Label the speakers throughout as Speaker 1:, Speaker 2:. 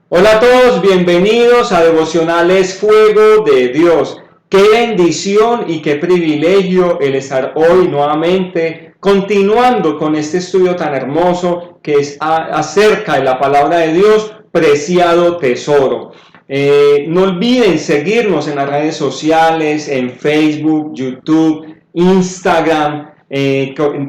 Speaker 1: Hola a todos, bienvenidos a Devocionales Fuego de Dios. Qué bendición y qué privilegio el estar hoy nuevamente continuando con este estudio tan hermoso que es acerca de la palabra de Dios, preciado tesoro. No olviden seguirnos en las redes sociales, en Facebook, YouTube, Instagram.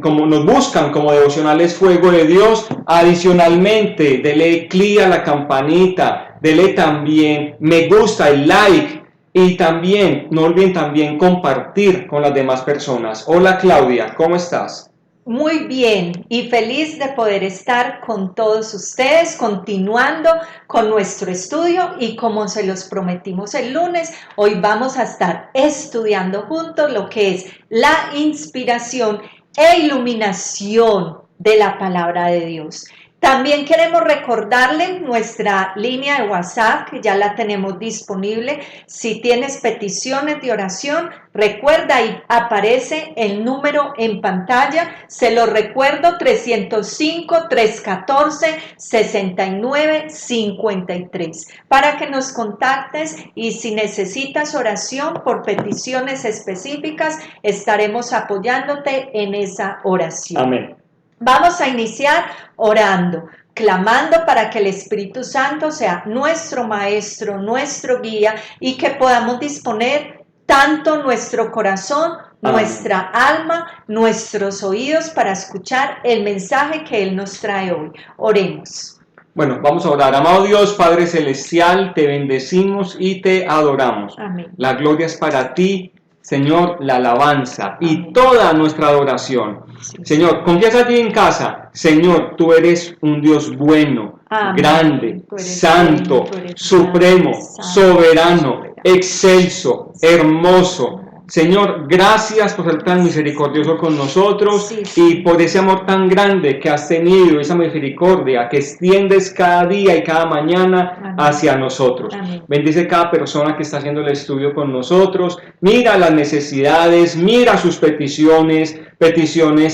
Speaker 1: Como nos buscan como Devocionales Fuego de Dios. Adicionalmente, dele clic a la campanita, dele también me gusta, el like, y también no olviden también compartir con las demás personas. Hola Claudia, ¿cómo estás?
Speaker 2: Muy bien y feliz de poder estar con todos ustedes, continuando con nuestro estudio y como se los prometimos el lunes, hoy vamos a estar estudiando juntos lo que es la inspiración e iluminación de la palabra de Dios. También queremos recordarle nuestra línea de WhatsApp, que ya la tenemos disponible. Si tienes peticiones de oración, recuerda, ahí aparece el número en pantalla. Se lo recuerdo, 305-314-6953, para que nos contactes y si necesitas oración por peticiones específicas, estaremos apoyándote en esa oración.
Speaker 1: Amén.
Speaker 2: Vamos a iniciar orando, clamando para que el Espíritu Santo sea nuestro maestro, nuestro guía y que podamos disponer tanto nuestro corazón, nuestra alma, nuestros oídos para escuchar el mensaje que Él nos trae hoy. Oremos.
Speaker 1: Bueno, vamos a orar. Amado Dios, Padre Celestial, te bendecimos y te adoramos.
Speaker 2: Amén.
Speaker 1: La gloria es para ti, Señor, la alabanza y
Speaker 2: Amén.
Speaker 1: toda nuestra adoración.
Speaker 2: Sí.
Speaker 1: Señor, confías allí en casa. Señor, tú eres un Dios bueno,
Speaker 2: Amén.
Speaker 1: grande, santo,
Speaker 2: Bueno, eres
Speaker 1: supremo,
Speaker 2: grande, santo,
Speaker 1: soberano, excelso, hermoso. Señor, gracias por ser tan misericordioso con nosotros y por ese amor tan grande que has tenido, esa misericordia que extiendes cada día y cada mañana hacia nosotros.
Speaker 2: Amén.
Speaker 1: Bendice cada persona que está haciendo el estudio con nosotros. Mira las necesidades, mira sus peticiones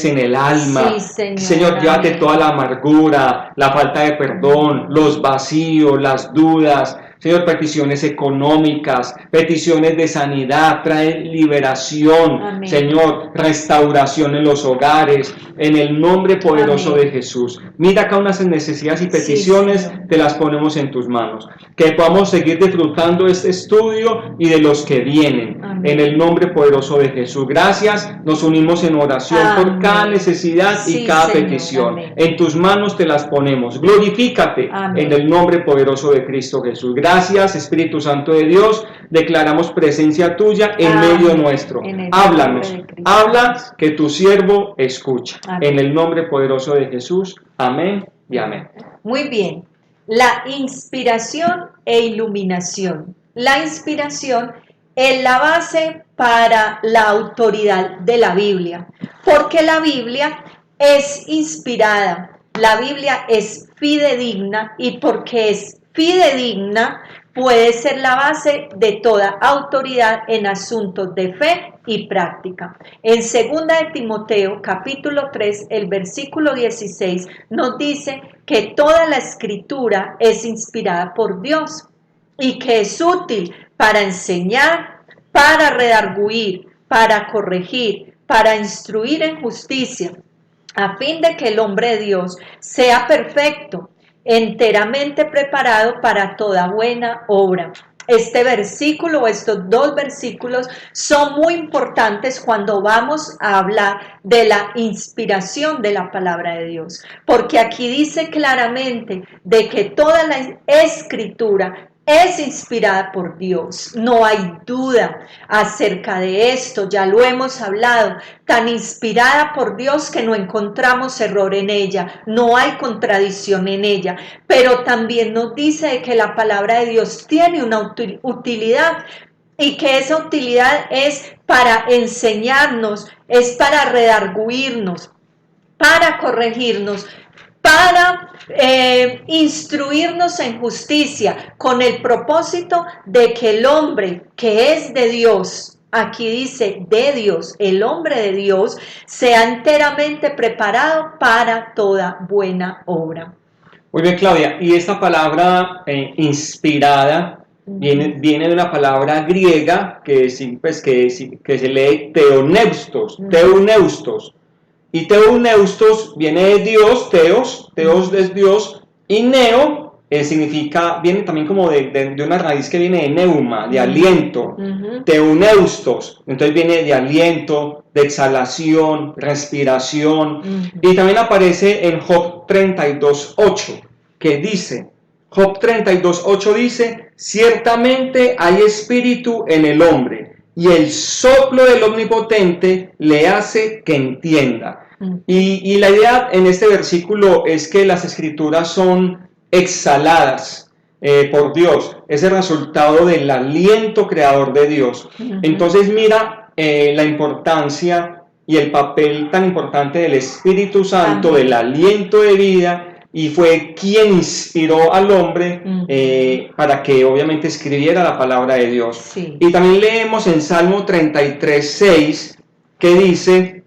Speaker 1: en el alma.
Speaker 2: Sí,
Speaker 1: Señor, llévate toda la amargura, la falta de perdón, los vacíos, las dudas. Señor, peticiones económicas, peticiones de sanidad, trae liberación.
Speaker 2: Amén.
Speaker 1: Señor, restauración en los hogares, en el nombre poderoso
Speaker 2: Amén.
Speaker 1: de Jesús. Mira cada una de esas necesidades y peticiones, te las ponemos en tus manos. Que podamos seguir disfrutando este estudio y de los que vienen.
Speaker 2: Amén.
Speaker 1: En el nombre poderoso de Jesús. Gracias, nos unimos en oración por cada necesidad y cada petición.
Speaker 2: Amén.
Speaker 1: En tus manos te las ponemos. Glorifícate en el nombre poderoso de Cristo Jesús. Gracias, Espíritu Santo de Dios. Declaramos presencia tuya en medio nuestro. Háblanos, habla que tu siervo escucha. En el nombre poderoso de Jesús. Amén y amén.
Speaker 2: Muy bien. La inspiración e iluminación. La inspiración es la base para la autoridad de la Biblia, porque la Biblia es inspirada, la Biblia es fidedigna y porque es fidedigna puede ser la base de toda autoridad en asuntos de fe y práctica. En 2 de Timoteo, capítulo 3, el versículo 16, nos dice que toda la escritura es inspirada por Dios y que es útil para enseñar, para redarguir, para corregir, para instruir en justicia, a fin de que el hombre de Dios sea perfecto, enteramente preparado para toda buena obra. Este versículo o estos dos versículos son muy importantes cuando vamos a hablar de la inspiración de la palabra de Dios, porque aquí dice claramente de que toda la escritura es inspirada por Dios, no hay duda acerca de esto, ya lo hemos hablado, tan inspirada por Dios que no encontramos error en ella, no hay contradicción en ella, pero también nos dice que la palabra de Dios tiene una utilidad y que esa utilidad es para enseñarnos, es para redarguirnos, para corregirnos, para instruirnos en justicia, con el propósito de que el hombre que es de Dios, aquí dice de Dios, el hombre de Dios, sea enteramente preparado para toda buena obra.
Speaker 1: Muy bien, Claudia. Y esta palabra inspirada viene de una palabra griega que se lee teoneustos, teuneustos. Y teuneustos viene de Dios, teos es Dios, y neo viene también como de una raíz que viene de neuma, de aliento, teuneustos, entonces viene de aliento, de exhalación, respiración, y también aparece en Job 32:8, que dice, Job 32:8 dice, ciertamente hay espíritu en el hombre, y el soplo del Omnipotente le hace que entienda. Y la idea en este versículo es que las escrituras son exhaladas por Dios, es el resultado del aliento creador de Dios. Entonces mira la importancia y el papel tan importante del Espíritu Santo, del aliento de vida, y fue quien inspiró al hombre para que obviamente escribiera la palabra de Dios.
Speaker 2: Sí.
Speaker 1: Y también leemos en Salmo 33:6 que dice,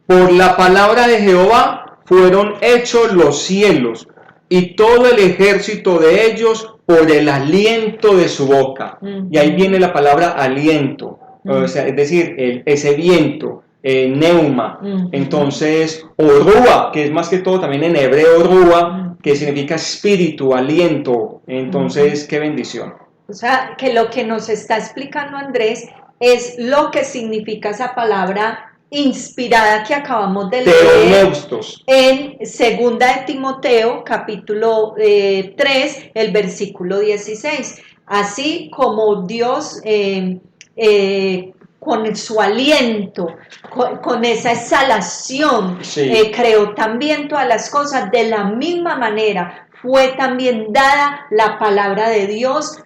Speaker 1: por la palabra de Jehová fueron hechos los cielos, y todo el ejército de ellos por el aliento de su boca. Y ahí viene la palabra aliento, o sea, es decir, ese viento, neuma. Entonces, o rúa, que es más que todo también en hebreo rúa, que significa espíritu, aliento. Entonces, qué bendición.
Speaker 2: O sea, que lo que nos está explicando Andrés es lo que significa esa palabra inspirada que acabamos de leer en 2 de Timoteo, capítulo 3, el versículo 16. Así como Dios con su aliento, con esa exhalación, creó también todas las cosas, de la misma manera fue también dada la palabra de Dios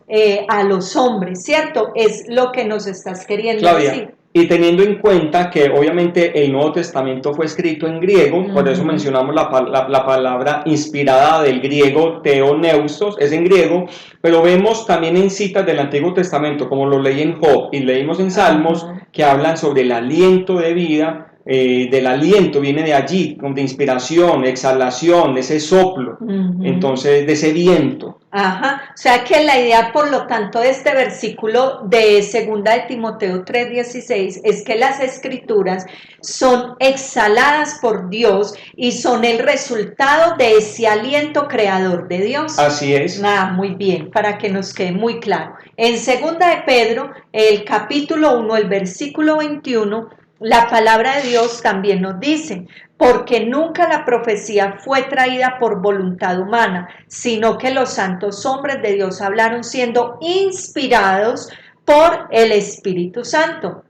Speaker 2: a los hombres, ¿cierto? Es lo que nos estás queriendo decir.
Speaker 1: Y teniendo en cuenta que obviamente el Nuevo Testamento fue escrito en griego, por eso mencionamos la palabra inspirada del griego, teoneustos, es en griego, pero vemos también en citas del Antiguo Testamento, como lo leí en Job y leímos en Salmos, que hablan sobre el aliento de vida, del aliento, viene de allí, de inspiración, exhalación, ese soplo, entonces de ese viento.
Speaker 2: O sea que la idea, por lo tanto, de este versículo de 2 de Timoteo 3:16 es que las escrituras son exhaladas por Dios y son el resultado de ese aliento creador de Dios.
Speaker 1: Así es.
Speaker 2: Muy bien, para que nos quede muy claro. En 2 de Pedro, el capítulo 1, el versículo 21, la palabra de Dios también nos dice, porque nunca la profecía fue traída por voluntad humana, sino que los santos hombres de Dios hablaron siendo inspirados por el Espíritu Santo.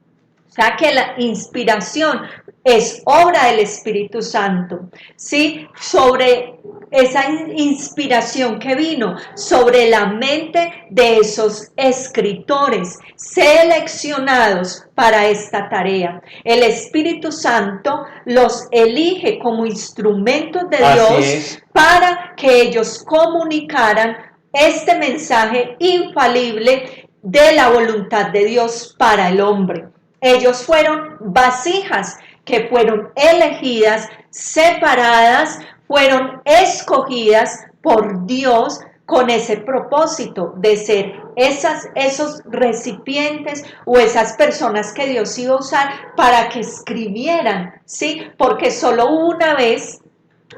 Speaker 2: O sea que la inspiración es obra del Espíritu Santo, ¿sí? Sobre esa inspiración que vino sobre la mente de esos escritores seleccionados para esta tarea. El Espíritu Santo los elige como instrumentos de Dios para que ellos comunicaran este mensaje infalible de la voluntad de Dios para el hombre. Ellos fueron vasijas que fueron elegidas, separadas, fueron escogidas por Dios con ese propósito de ser esos recipientes o esas personas que Dios iba a usar para que escribieran, ¿sí? Porque solo una vez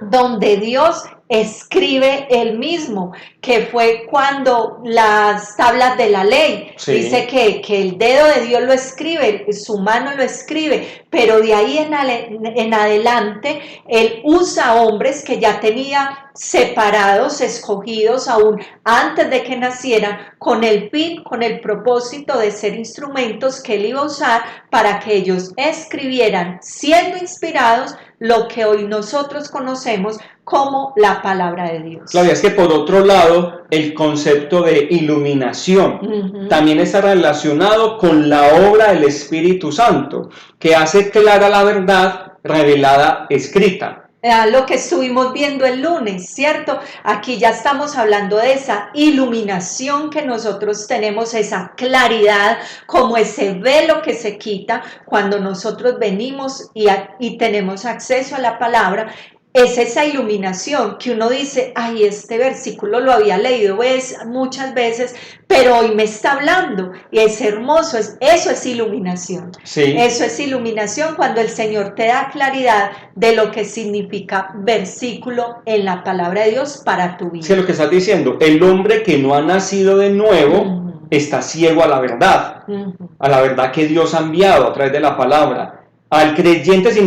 Speaker 2: donde Dios escribe él mismo, que fue cuando las tablas de la ley, dice que el dedo de Dios lo escribe, su mano lo escribe, pero de ahí en adelante él usa hombres que ya tenía separados, escogidos aún antes de que nacieran, con el fin, con el propósito de ser instrumentos que él iba a usar para que ellos escribieran, siendo inspirados, lo que hoy nosotros conocemos como la palabra de Dios.
Speaker 1: Claudia, es que por otro lado, el concepto de iluminación también está relacionado con la obra del Espíritu Santo, que hace clara la verdad revelada, escrita.
Speaker 2: Lo que estuvimos viendo el lunes, ¿cierto? Aquí ya estamos hablando de esa iluminación que nosotros tenemos, esa claridad, como ese velo que se quita cuando nosotros venimos y tenemos acceso a la palabra. es esa iluminación que uno dice, ay, este versículo lo había leído muchas veces, pero hoy me está hablando y es hermoso, eso es iluminación.
Speaker 1: Sí.
Speaker 2: Eso es iluminación cuando el Señor te da claridad de lo que significa versículo en la palabra de Dios para tu vida.
Speaker 1: Sí, lo que estás diciendo, el hombre que no ha nacido de nuevo está ciego a la verdad que Dios ha enviado a través de la palabra. Al creyente, sin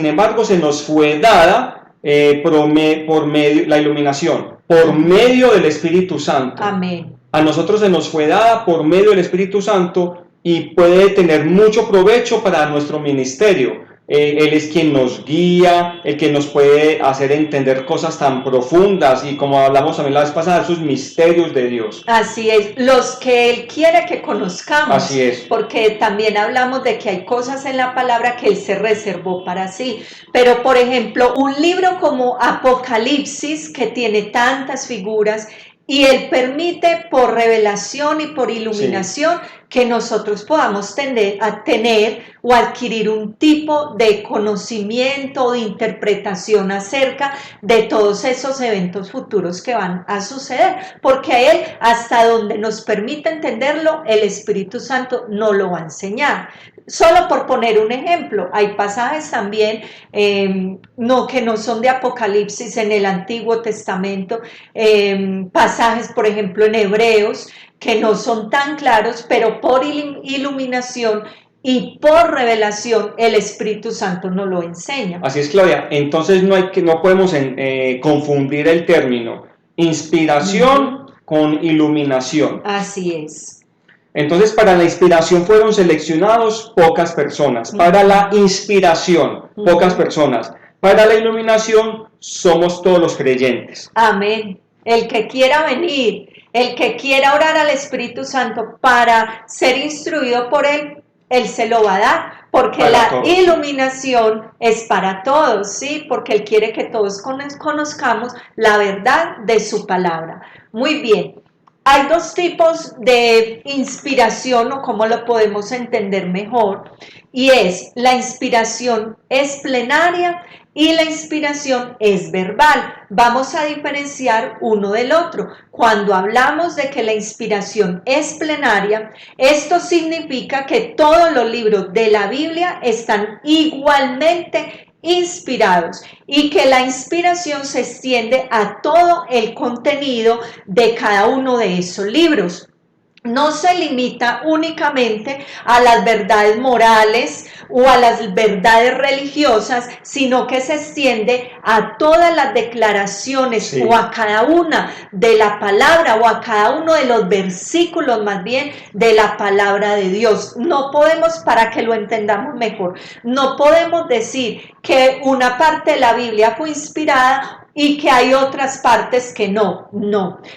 Speaker 1: embargo, se nos fue dada por medio la iluminación, por medio del Espíritu Santo.
Speaker 2: Amén.
Speaker 1: A nosotros se nos fue dada por medio del Espíritu Santo y puede tener mucho provecho para nuestro ministerio. Él es quien nos guía, el que nos puede hacer entender cosas tan profundas y, como hablamos también la vez pasada, esos misterios de Dios.
Speaker 2: Así es, los que Él quiere que conozcamos.
Speaker 1: Así es.
Speaker 2: Porque también hablamos de que hay cosas en la palabra que Él se reservó para sí. Pero, por ejemplo, un libro como Apocalipsis, que tiene tantas figuras, y Él permite por revelación y por iluminación que nosotros podamos tender a tener o adquirir un tipo de conocimiento o de interpretación acerca de todos esos eventos futuros que van a suceder, porque a Él, hasta donde nos permite entenderlo, el Espíritu Santo no lo va a enseñar. Solo por poner un ejemplo, hay pasajes también que no son de Apocalipsis en el Antiguo Testamento, pasajes, por ejemplo, en Hebreos, que no son tan claros, pero por iluminación y por revelación el Espíritu Santo nos lo enseña.
Speaker 1: Así es, Claudia. Entonces no podemos confundir el término inspiración con iluminación.
Speaker 2: Así es.
Speaker 1: Entonces, para la inspiración fueron seleccionados pocas personas. Para la inspiración, pocas personas. Para la iluminación, somos todos los creyentes.
Speaker 2: Amén. El que quiera venir, el que quiera orar al Espíritu Santo para ser instruido por Él, Él se lo va a dar, porque
Speaker 1: para
Speaker 2: la
Speaker 1: todos.
Speaker 2: Iluminación es para todos, ¿sí? Porque Él quiere que todos conozcamos la verdad de su palabra. Muy bien. Hay dos tipos de inspiración, o cómo lo podemos entender mejor, y es la inspiración es plenaria y la inspiración es verbal. Vamos a diferenciar uno del otro. Cuando hablamos de que la inspiración es plenaria, esto significa que todos los libros de la Biblia están igualmente inspirados y que la inspiración se extiende a todo el contenido de cada uno de esos libros. No se limita únicamente a las verdades morales o a las verdades religiosas, sino que se extiende a todas las declaraciones o a cada una de la palabra o a cada uno de los versículos más bien de la palabra de Dios. No podemos, para que lo entendamos mejor, no podemos decir que una parte de la Biblia fue inspirada y que hay otras partes que no.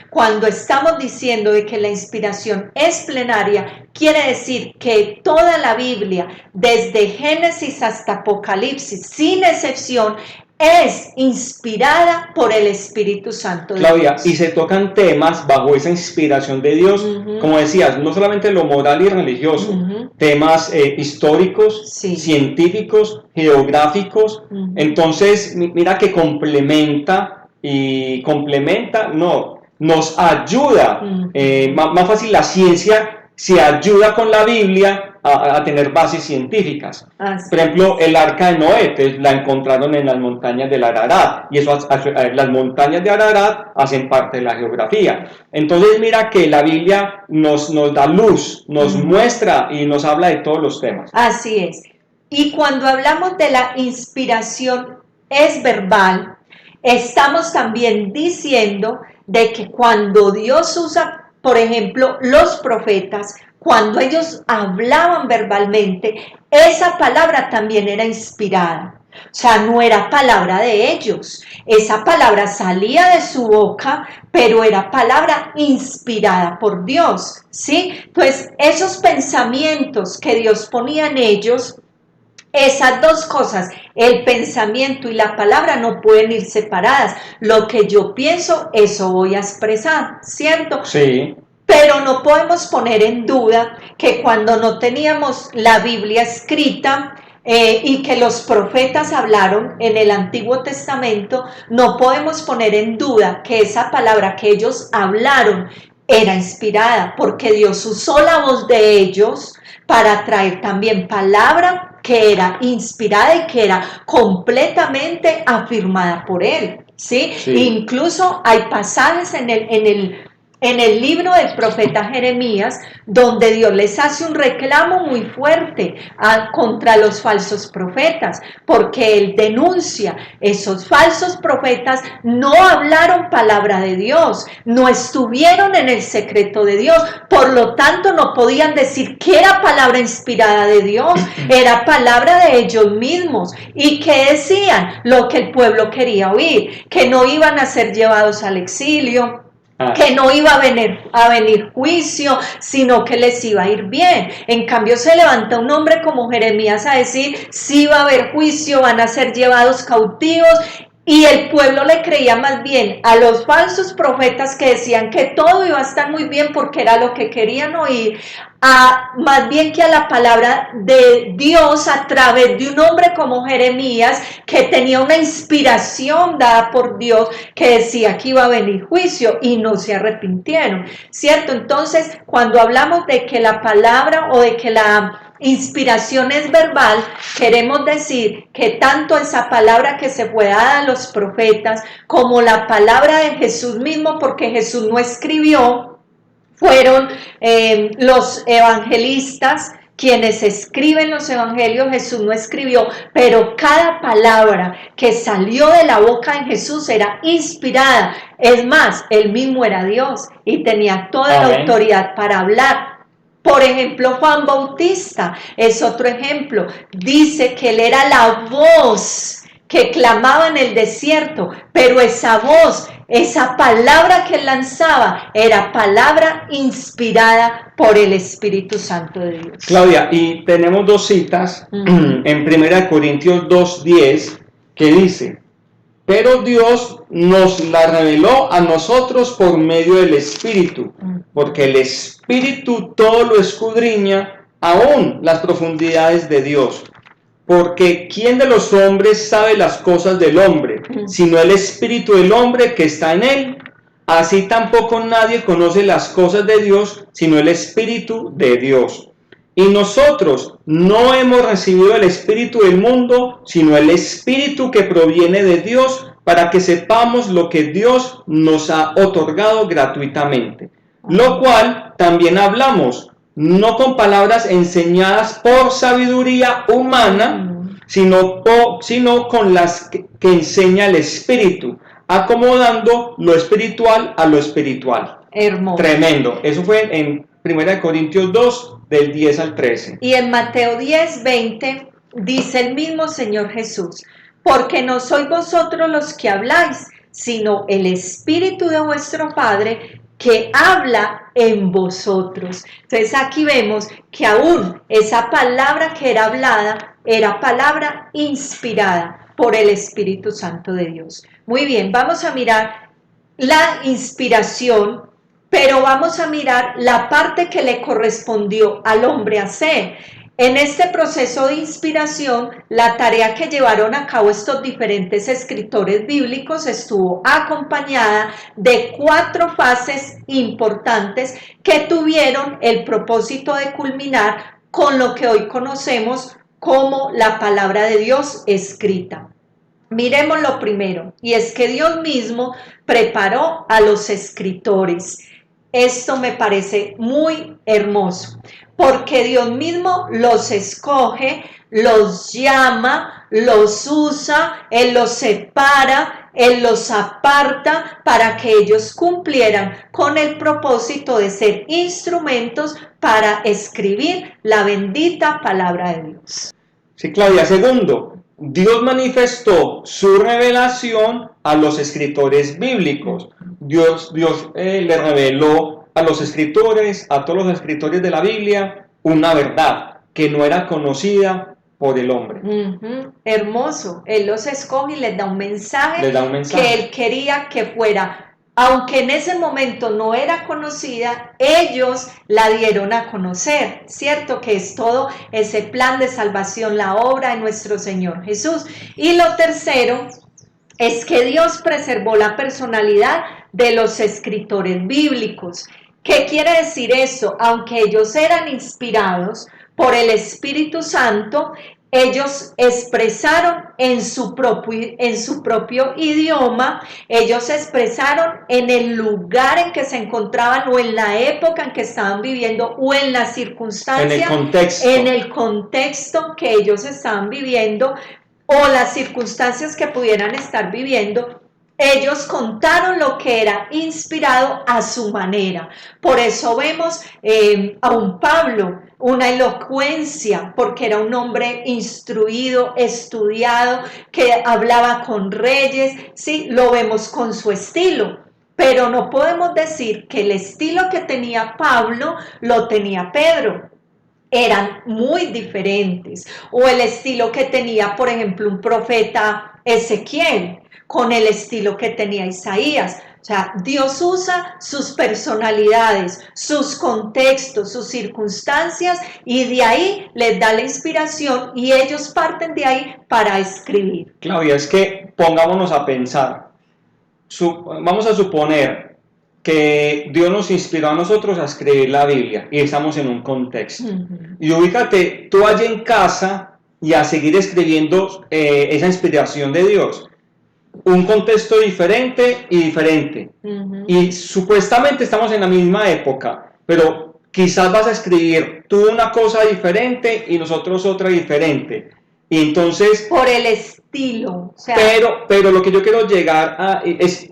Speaker 2: Cuando estamos diciendo de que la inspiración es plenaria, quiere decir que toda la Biblia, desde Génesis hasta Apocalipsis, sin excepción, es inspirada por el Espíritu Santo de
Speaker 1: Claudia,
Speaker 2: Dios.
Speaker 1: Y se tocan temas bajo esa inspiración de Dios, como decías, no solamente lo moral y religioso, temas históricos, científicos, geográficos. Entonces, mira que nos ayuda, más fácil la ciencia se ayuda con la Biblia a tener bases científicas. Por ejemplo, el arca de Noé, pues, la encontraron en las montañas del Ararat, y las montañas de Ararat hacen parte de la geografía. Entonces mira que la Biblia nos da luz, nos muestra y nos habla de todos los temas.
Speaker 2: Así es. Y cuando hablamos de la inspiración es verbal, estamos también diciendo de que cuando Dios usa, por ejemplo, los profetas, cuando ellos hablaban verbalmente, esa palabra también era inspirada. O sea, no era palabra de ellos. Esa palabra salía de su boca, pero era palabra inspirada por Dios, ¿sí? Entonces, esos pensamientos que Dios ponía en ellos, esas dos cosas, el pensamiento y la palabra, no pueden ir separadas. Lo que yo pienso, eso voy a expresar, ¿cierto?
Speaker 1: Sí.
Speaker 2: Pero no podemos poner en duda que cuando no teníamos la Biblia escrita, y que los profetas hablaron en el Antiguo Testamento, no podemos poner en duda que esa palabra que ellos hablaron era inspirada, porque Dios usó la voz de ellos para traer también palabra que era inspirada y que era completamente afirmada por Él. ¿Sí?
Speaker 1: Sí.
Speaker 2: Incluso hay pasajes en el libro del profeta Jeremías donde Dios les hace un reclamo muy fuerte contra los falsos profetas, porque Él denuncia, esos falsos profetas no hablaron palabra de Dios, no estuvieron en el secreto de Dios, por lo tanto no podían decir que era palabra inspirada de Dios, era palabra de ellos mismos. ¿Y qué decían? Lo que el pueblo quería oír, que no iban a ser llevados al exilio, que no iba a venir juicio, sino que les iba a ir bien. En cambio se levanta un hombre como Jeremías a decir, sí va a haber juicio, van a ser llevados cautivos, y el pueblo le creía más bien a los falsos profetas que decían que todo iba a estar muy bien porque era lo que querían oír, más bien que a la palabra de Dios a través de un hombre como Jeremías, que tenía una inspiración dada por Dios, que decía que iba a venir juicio y no se arrepintieron, ¿cierto? Entonces, cuando hablamos de que la palabra o de que la inspiración es verbal, queremos decir que tanto esa palabra que se fue dada a los profetas como la palabra de Jesús mismo, porque Jesús no escribió, fueron los evangelistas quienes escriben los evangelios. Jesús no escribió, pero cada palabra que salió de la boca de Jesús era inspirada. Es más, él mismo era Dios y tenía toda la autoridad para hablar. Por ejemplo, Juan Bautista es otro ejemplo. Dice que él era la voz que clamaba en el desierto, pero esa voz, esa palabra que él lanzaba, era palabra inspirada por el Espíritu Santo de Dios.
Speaker 1: Claudia, y tenemos dos citas en 1 Corintios 2:10 que dice, pero Dios nos la reveló a nosotros por medio del Espíritu, porque el Espíritu todo lo escudriña, aún las profundidades de Dios. Porque ¿quién de los hombres sabe las cosas del hombre, sino el espíritu del hombre que está en él? Así tampoco nadie conoce las cosas de Dios, sino el espíritu de Dios. Y nosotros no hemos recibido el espíritu del mundo, sino el espíritu que proviene de Dios, para que sepamos lo que Dios nos ha otorgado gratuitamente. Lo cual también hablamos, no con palabras enseñadas por sabiduría humana, sino con las que enseña el Espíritu, acomodando lo espiritual a lo espiritual.
Speaker 2: Hermoso.
Speaker 1: Tremendo. Eso fue en 1 Corintios 2, del 10 al 13.
Speaker 2: Y en Mateo 10, 20, dice el mismo Señor Jesús, porque no sois vosotros los que habláis, sino el Espíritu de vuestro Padre que habla en vosotros. Entonces aquí vemos que aún esa palabra que era hablada era palabra inspirada por el Espíritu Santo de Dios. Muy bien, vamos a mirar la inspiración, pero vamos a mirar la parte que le correspondió al hombre hacer. En este proceso de inspiración, la tarea que llevaron a cabo estos diferentes escritores bíblicos estuvo acompañada de 4 fases importantes que tuvieron el propósito de culminar con lo que hoy conocemos como la palabra de Dios escrita. Miremos lo primero, y es que Dios mismo preparó a los escritores. Esto me parece muy hermoso, porque Dios mismo los escoge, los llama, los usa, Él los separa, Él los aparta para que ellos cumplieran con el propósito de ser instrumentos para escribir la bendita palabra de Dios.
Speaker 1: Sí, Claudia. Segundo, Dios manifestó su revelación a los escritores bíblicos. Dios le reveló a los escritores, a todos los escritores de la Biblia, una verdad que no era conocida por el hombre.
Speaker 2: Hermoso. Él los escoge y les da un mensaje que Él quería que fuera aunque en ese momento no era conocida, ellos la dieron a conocer, ¿cierto? Que es todo ese plan de salvación, la obra de nuestro Señor Jesús. Y lo tercero es que Dios preservó la personalidad de los escritores bíblicos. ¿Qué quiere decir eso? Aunque ellos eran inspirados por el Espíritu Santo, ellos expresaron en su propio idioma, ellos expresaron en el lugar en que se encontraban o en la época en que estaban viviendo o en las circunstancias, en el contexto que ellos estaban viviendo o las circunstancias que pudieran estar viviendo. Ellos contaron lo que era inspirado a su manera. Por eso vemos a un Pablo, una elocuencia, porque era un hombre instruido, estudiado, que hablaba con reyes, ¿sí? Lo vemos con su estilo. Pero no podemos decir que el estilo que tenía Pablo lo tenía Pedro. Eran muy diferentes. O el estilo que tenía, por ejemplo, un profeta Ezequiel, con el estilo que tenía Isaías. O sea, Dios usa sus personalidades, sus contextos, sus circunstancias, y de ahí les da la inspiración y ellos parten de ahí para escribir.
Speaker 1: Claudia, es que pongámonos a pensar. Vamos a suponer que Dios nos inspiró a nosotros a escribir la Biblia y estamos en un contexto. Y ubícate tú allí en casa y a seguir escribiendo esa inspiración de Dios. Un contexto diferente y diferente. Y supuestamente estamos en la misma época, pero quizás vas a escribir tú una cosa diferente y nosotros otra diferente. Y entonces...
Speaker 2: Por el estilo.
Speaker 1: O sea, pero lo que yo quiero llegar a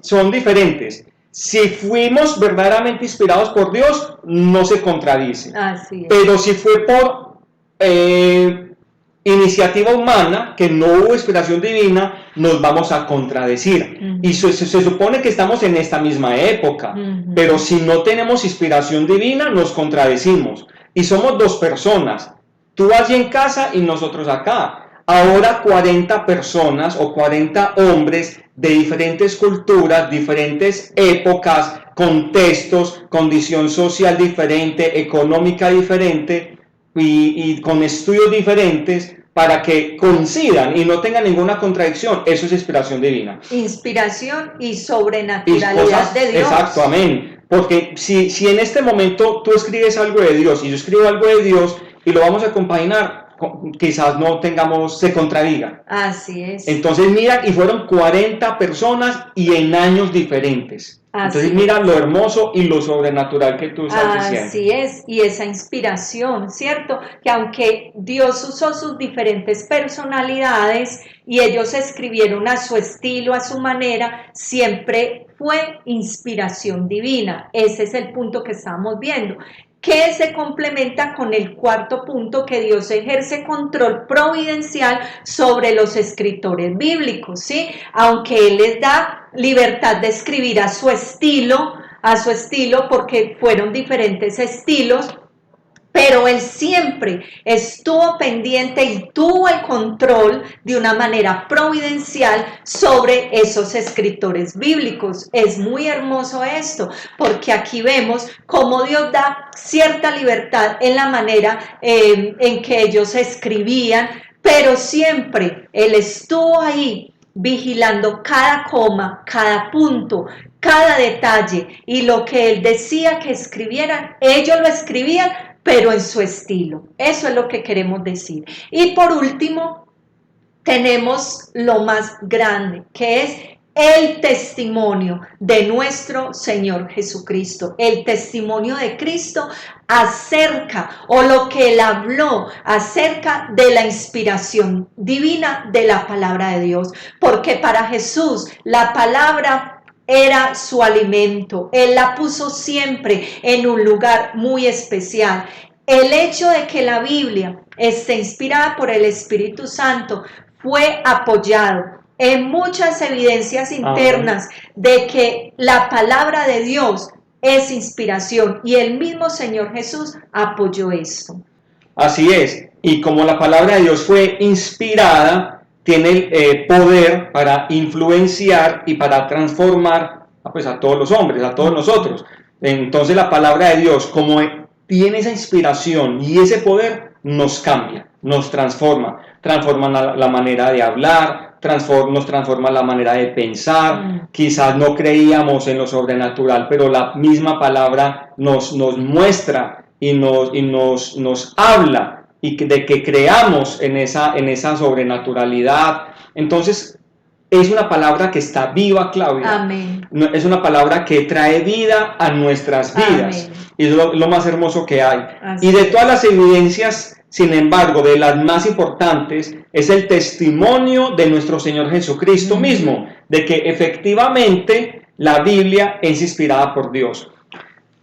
Speaker 1: son diferentes. Si fuimos verdaderamente inspirados por Dios, no se contradice.
Speaker 2: Así es.
Speaker 1: Pero si fue por iniciativa humana, que no hubo inspiración divina, nos vamos a contradecir. Y se supone que estamos en esta misma época, pero si no tenemos inspiración divina, nos contradecimos. Y somos dos personas, tú allí en casa y nosotros acá. Ahora 40 personas o 40 hombres de diferentes culturas, diferentes épocas, contextos, condición social diferente, económica diferente y con estudios diferentes para que coincidan y no tengan ninguna contradicción. Eso es inspiración divina.
Speaker 2: Inspiración y sobrenaturalidad de Dios.
Speaker 1: Exacto, amén. Porque si en este momento tú escribes algo de Dios y yo escribo algo de Dios y lo vamos a compaginar, quizás no tengamos, se contradiga.
Speaker 2: Así es.
Speaker 1: Entonces mira, y fueron 40 personas y en años diferentes. Entonces mira lo hermoso y lo sobrenatural que tú estás diciendo.
Speaker 2: Así es, y esa inspiración, ¿cierto? Que aunque Dios usó sus diferentes personalidades y ellos escribieron a su estilo, a su manera, siempre fue inspiración divina. Ese es el punto que estamos viendo, que se complementa con el cuarto punto, que Dios ejerce control providencial sobre los escritores bíblicos, ¿sí? Aunque Él les da libertad de escribir a su estilo, porque fueron diferentes estilos, pero Él siempre estuvo pendiente y tuvo el control de una manera providencial sobre esos escritores bíblicos. Es muy hermoso esto, porque aquí vemos cómo Dios da cierta libertad en la manera en que ellos escribían, pero siempre Él estuvo ahí vigilando cada coma, cada punto, cada detalle, y lo que Él decía que escribieran, ellos lo escribían, pero en su estilo. Eso es lo que queremos decir. Y por último, tenemos lo más grande, que es el testimonio de nuestro Señor Jesucristo, el testimonio de Cristo acerca, o lo que Él habló acerca de la inspiración divina de la palabra de Dios, porque para Jesús la palabra era su alimento. Él la puso siempre en un lugar muy especial. El hecho de que la Biblia esté inspirada por el Espíritu Santo fue apoyado en muchas evidencias internas de que la palabra de Dios es inspiración, y el mismo Señor Jesús apoyó esto.
Speaker 1: Así es, y como la palabra de Dios fue inspirada, tiene poder para influenciar y para transformar pues a todos los hombres, a todos nosotros. Entonces la palabra de Dios, como tiene esa inspiración y ese poder, nos cambia, nos transforma la manera de hablar, nos transforma la manera de pensar. Quizás no creíamos en lo sobrenatural, pero la misma palabra nos muestra y nos habla de que creamos en esa sobrenaturalidad. Entonces es una palabra que está viva, Claudia.
Speaker 2: Amén.
Speaker 1: Es una palabra que trae vida a nuestras vidas.
Speaker 2: Amén.
Speaker 1: Y es lo más hermoso que hay.
Speaker 2: Así
Speaker 1: Y de todas las evidencias, sin embargo, de las más importantes, es el testimonio de nuestro Señor Jesucristo mismo, de que efectivamente la Biblia es inspirada por Dios.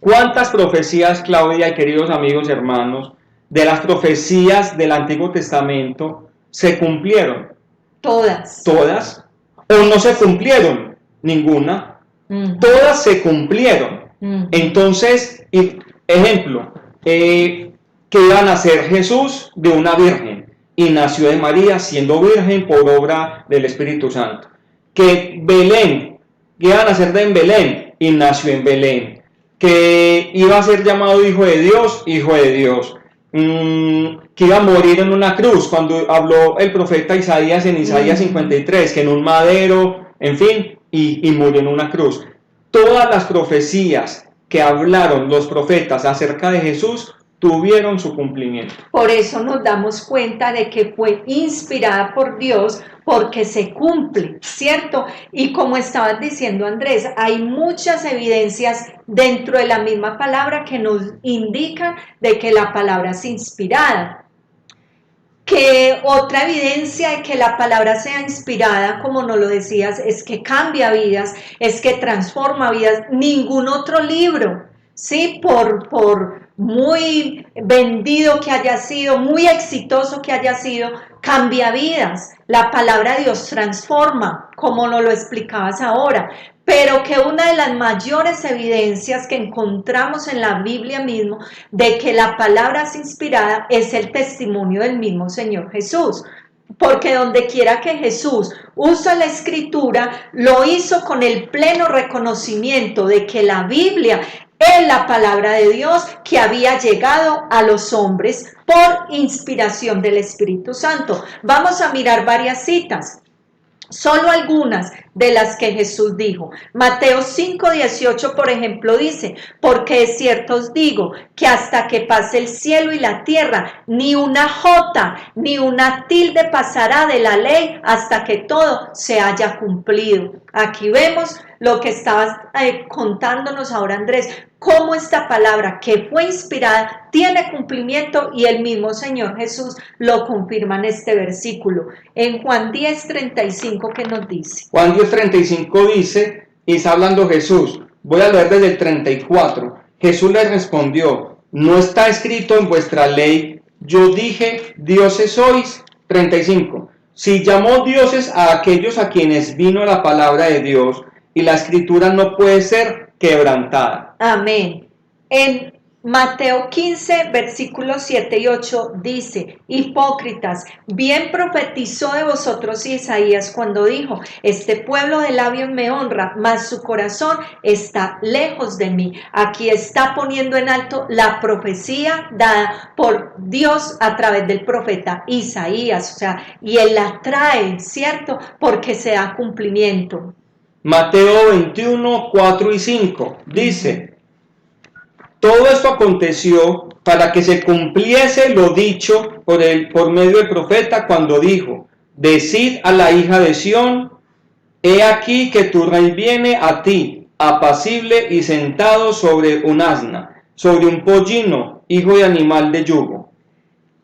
Speaker 1: ¿Cuántas profecías, Claudia y queridos amigos y hermanos, de las profecías del Antiguo Testamento se cumplieron?
Speaker 2: Todas.
Speaker 1: ¿Todas? ¿O no se cumplieron? Ninguna. Todas se cumplieron. Entonces, ejemplo, que iba a nacer Jesús de una virgen y nació de María siendo virgen por obra del Espíritu Santo. Que Belén, que iba a nacer en Belén y nació en Belén. Que iba a ser llamado hijo de Dios, hijo de Dios. Que iba a morir en una cruz, cuando habló el profeta Isaías en Isaías 53, que en un madero, en fin, y murió en una cruz. Todas las profecías que hablaron los profetas acerca de Jesús tuvieron su cumplimiento.
Speaker 2: Por eso nos damos cuenta de que fue inspirada por Dios, porque se cumple, ¿cierto? Y como estabas diciendo, Andrés, hay muchas evidencias dentro de la misma palabra que nos indican de que la palabra es inspirada. Que otra evidencia de que la palabra sea inspirada, como nos lo decías, es que cambia vidas, es que transforma vidas. Ningún otro libro, ¿sí? Por muy vendido que haya sido, muy exitoso que haya sido, cambia vidas. La palabra de Dios transforma, como nos lo explicabas ahora. Pero que una de las mayores evidencias que encontramos en la Biblia mismo de que la palabra es inspirada es el testimonio del mismo Señor Jesús. Porque donde quiera que Jesús usa la escritura, lo hizo con el pleno reconocimiento de que la Biblia es la palabra de Dios que había llegado a los hombres por inspiración del Espíritu Santo. Vamos a mirar varias citas. Solo algunas de las que Jesús dijo. Mateo 5:18, por ejemplo, dice: porque de cierto os digo que hasta que pase el cielo y la tierra, ni una jota ni una tilde pasará de la ley hasta que todo se haya cumplido. Aquí vemos lo que estabas contándonos ahora, Andrés, cómo esta palabra que fue inspirada tiene cumplimiento, y el mismo Señor Jesús lo confirma en este versículo. En Juan 10:35, ¿qué nos dice?
Speaker 1: Juan 10:35 dice, y está hablando Jesús, voy a leer desde el 34. Jesús les respondió: ¿no está escrito en vuestra ley, yo dije, dioses sois? 35. Si llamó dioses a aquellos a quienes vino la palabra de Dios, y la escritura no puede ser quebrantada.
Speaker 2: Amén. En Mateo 15, versículos 7 y 8 dice: hipócritas, bien profetizó de vosotros Isaías cuando dijo: este pueblo de labios me honra, mas su corazón está lejos de mí. Aquí está poniendo en alto la profecía dada por Dios a través del profeta Isaías, o sea, y él la trae, ¿cierto? Porque se da cumplimiento.
Speaker 1: Mateo 21, 4 y 5 dice: todo esto aconteció para que se cumpliese lo dicho por medio del profeta cuando dijo: decid a la hija de Sión, he aquí que tu rey viene a ti, apacible y sentado sobre un asna, sobre un pollino, hijo de animal de yugo.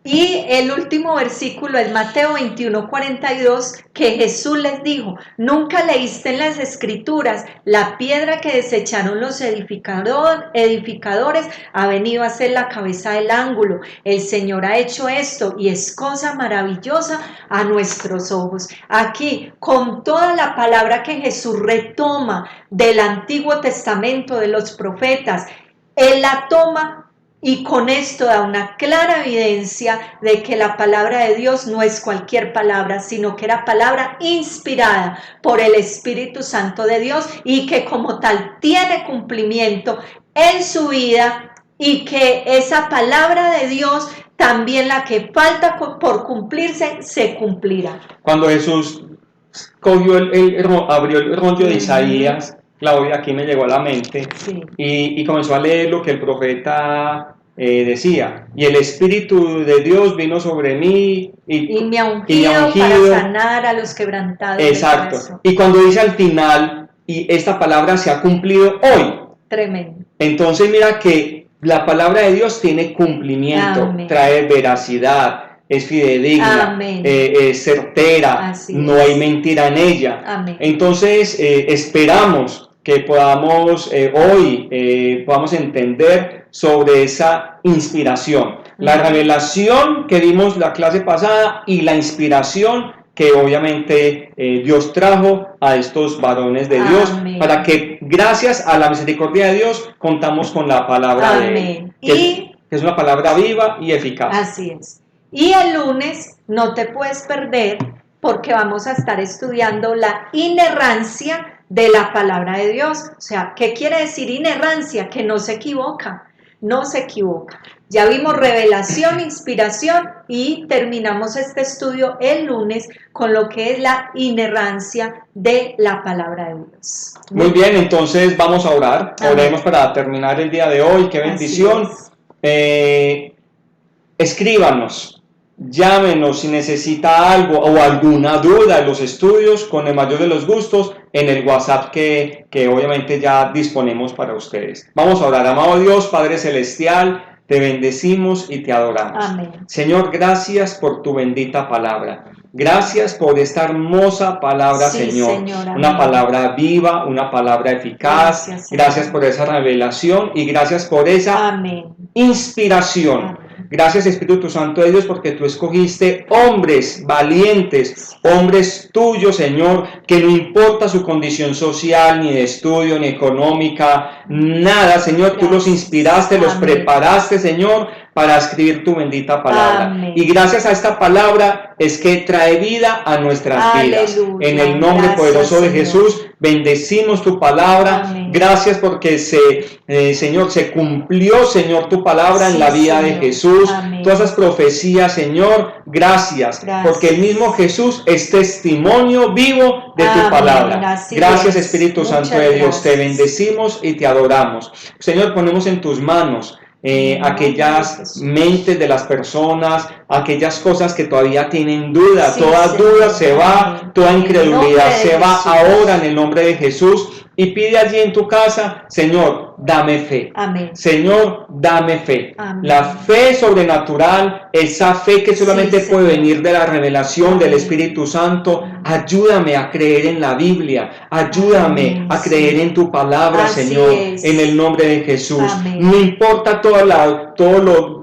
Speaker 2: Y el último versículo es Mateo 21:42, que Jesús les dijo: nunca leíste en las escrituras, la piedra que desecharon los edificadores ha venido a ser la cabeza del ángulo. El Señor ha hecho esto y es cosa maravillosa a nuestros ojos. Aquí, con toda la palabra que Jesús retoma del Antiguo Testamento, de los profetas, Él la toma Y con esto da una clara evidencia de que la palabra de Dios no es cualquier palabra, sino que era palabra inspirada por el Espíritu Santo de Dios y que como tal tiene cumplimiento en su vida, y que esa palabra de Dios, también la que falta por cumplirse, se cumplirá.
Speaker 1: Cuando Jesús abrió el rollo de Isaías, Claudia, aquí me llegó a la mente,
Speaker 2: Sí.
Speaker 1: y comenzó a leer lo que el profeta decía, y el Espíritu de Dios vino sobre mí
Speaker 2: Y me ha ungido para sanar a los quebrantados.
Speaker 1: Exacto.
Speaker 2: De corazón.
Speaker 1: Y cuando dice al final, y esta palabra se ha cumplido hoy.
Speaker 2: Tremendo.
Speaker 1: Entonces mira que la palabra de Dios tiene cumplimiento,
Speaker 2: Amén.
Speaker 1: trae veracidad, es fidedigna, es certera,
Speaker 2: Así
Speaker 1: no
Speaker 2: es.
Speaker 1: hay mentira en ella.
Speaker 2: Amén.
Speaker 1: Entonces esperamos que podamos hoy podamos entender sobre esa inspiración, la revelación que vimos la clase pasada y la inspiración que obviamente Dios trajo a estos varones de Dios. Amén. Para que gracias a la misericordia de Dios contamos con la palabra
Speaker 2: Amén.
Speaker 1: de Él, que es una palabra viva y eficaz.
Speaker 2: Así es. Y el lunes no te puedes perder porque vamos a estar estudiando la inerrancia de la palabra de Dios. O sea, ¿qué quiere decir inerrancia? Que no se equivoca, no se equivoca. Ya vimos revelación, inspiración y terminamos este estudio el lunes con lo que es la inerrancia de la palabra de Dios.
Speaker 1: Muy bien, entonces vamos a orar.
Speaker 2: Amén.
Speaker 1: Oremos para terminar el día de hoy. ¡Qué bendición! Escríbanos, llámenos si necesita algo o alguna duda en los estudios, con el mayor de los gustos, en el WhatsApp que obviamente ya disponemos para ustedes. Vamos a orar. Amado Dios, Padre Celestial, te bendecimos y te adoramos.
Speaker 2: Amén.
Speaker 1: Señor, gracias por tu bendita palabra. Gracias por esta hermosa palabra,
Speaker 2: Sí,
Speaker 1: Señor.
Speaker 2: Amén.
Speaker 1: Una palabra viva, una palabra eficaz. Gracias por esa revelación y gracias por esa
Speaker 2: Amén.
Speaker 1: inspiración.
Speaker 2: Amén.
Speaker 1: Gracias, Espíritu Santo de Dios, porque tú escogiste hombres valientes, hombres tuyos, Señor, que no importa su condición social, ni de estudio, ni económica, nada, Señor, tú los inspiraste, los preparaste, Señor, para escribir tu bendita palabra.
Speaker 2: Amén.
Speaker 1: Y gracias a esta palabra es que trae vida a nuestras vidas. En el nombre poderoso de Jesús, bendecimos tu palabra.
Speaker 2: Amén.
Speaker 1: Gracias porque Señor, se cumplió, Señor, tu palabra en la vida de Jesús.
Speaker 2: Amén.
Speaker 1: Todas esas profecías, Señor, gracias. Porque el mismo Jesús es testimonio vivo de tu palabra. Gracias, Espíritu Santo de Dios. Te bendecimos y te adoramos. Señor, ponemos en tus manos aquellas mentes de las personas, aquellas cosas que todavía tienen duda, toda duda se va, toda incredulidad se va ahora en el nombre de Jesús. Y pide allí en tu casa, Señor, dame fe.
Speaker 2: Amén.
Speaker 1: Señor, dame fe.
Speaker 2: Amén.
Speaker 1: La fe sobrenatural, esa fe que solamente puede venir de la revelación del Espíritu Santo. Ayúdame a creer en la Biblia. Ayúdame a creer en tu palabra, Señor, en el nombre de Jesús.
Speaker 2: Amén.
Speaker 1: No importa todo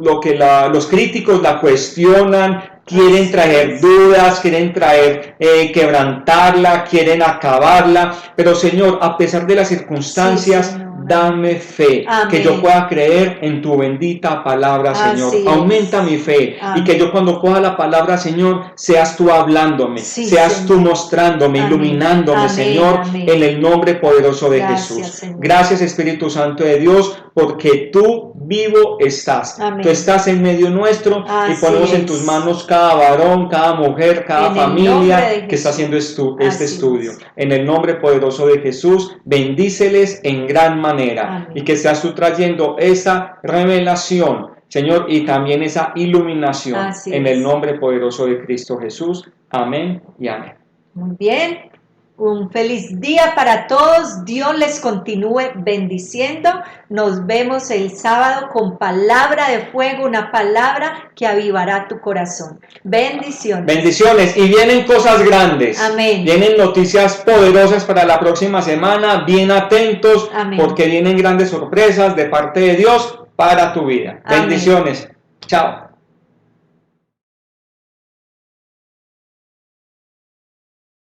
Speaker 1: lo que los críticos la cuestionan, quieren traer dudas, quieren traer quebrantarla, quieren acabarla, pero Señor, a pesar de las circunstancias, dame fe. Amén. Que yo pueda creer en tu bendita palabra, Señor. Aumenta mi fe. Amén. Y que yo cuando coja la palabra, Señor, seas tú hablándome, seas tú mostrándome, amén, iluminándome, amén, Señor, amén, en el nombre poderoso de Jesús. Señor. Gracias, Espíritu Santo de Dios, porque tú vivo estás. Amén. Tú estás en medio nuestro. Así y ponemos en tus manos cada varón, cada mujer, cada familia que está haciendo este estudio. En el nombre poderoso de Jesús, bendíceles en gran manera. Amén. Y que seas tú trayendo esa revelación, Señor, y también esa iluminación. Así en el nombre poderoso de Cristo Jesús. Amén y amén.
Speaker 2: Muy bien. Un feliz día para todos. Dios les continúe bendiciendo. Nos vemos el sábado con palabra de fuego, una palabra que avivará tu corazón. Bendiciones.
Speaker 1: Bendiciones. Y vienen cosas grandes.
Speaker 2: Amén.
Speaker 1: Vienen noticias poderosas para la próxima semana. Bien atentos. Amén. Porque vienen grandes sorpresas de parte de Dios para tu vida. Amén. Bendiciones. Chao.